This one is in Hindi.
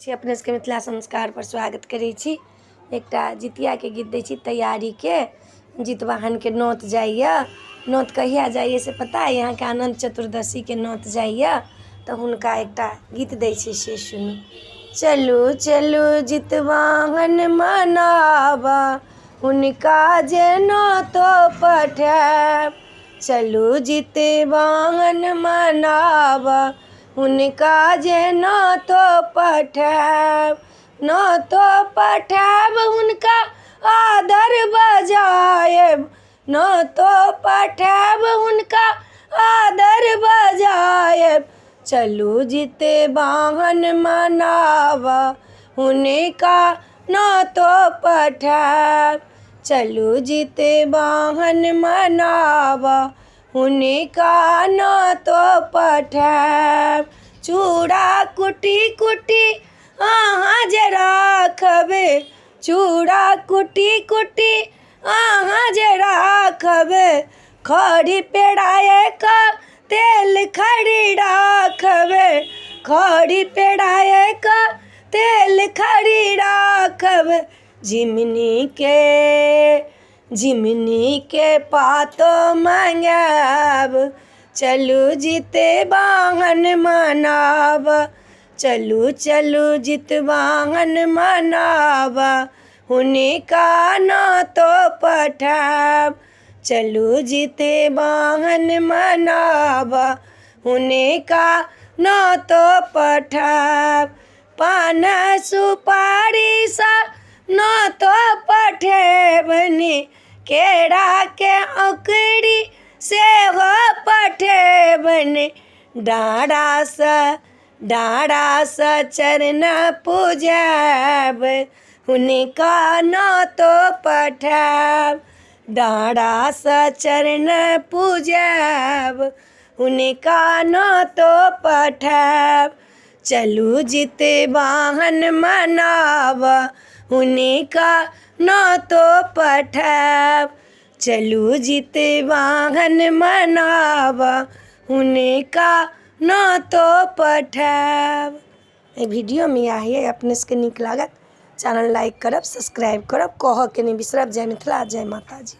अपने सबके मिथिला संस्कार पर स्वागत करै छी। एकटा जितिया के गीत दै छी तैयारी के। जितवाहन के नोत जाइए। नोत कहिया जाइए से पता है? यहाँ के अनंत चतुर्दशी के नोत जाइए तो हुनका एकटा गीत दै छी से सुनू। चलू चलू जितवाहन मनावा हुनका जे नोतो पठाएब। चलू जितवाहन मनावा हुनका जे नोतो पठाएब। नोतो पठाएब हुनका आदर बजाएब। नोतो पठाएब हुनका आदर बजाएब। चलू जितवाहन मनावा हुनका नोतो पठाएब। चलू जितवाहन मनावा हुनका नोतो पठाएब। चूड़ा कुटी कुटी अहाँ जे राखबे। चूड़ा कुटी कुटी अहाँ जे राखबे। खड़ी पेड़ाए का तेल खड़ी राखबे। खड़ी पेड़ाए का तेल खड़ी राखबे। झिमनी के पातो मंगाब। चलू जितवाहन मनावा। चलू चलू जितवाहन मनावा हुनका नोतो पठाएब। चलू जितवाहन मनावा हुनका नोतो पठाएब। पान सुपारी सा नोतो पठेबनि। केरा के औकड़ी सेहो पठेबनि। डाँड़ा सा चरण पूजाब हुनका नोतो पठाएब। डाँड़ा सा चरण पूजाब हुनका नोतो पठाएब। चलू जितवाहन मनावा हुनका नोतो पठाएब। चलू जितवाहन मनावा हुनका नोतो पठाएब। वीडियो में आइए अपने सबके नीक लागत। चैनल लाइक करब, सब्सक्राइब करब, कहऽ के नहीं बिसरब। जय मिथिला, जय माता जी।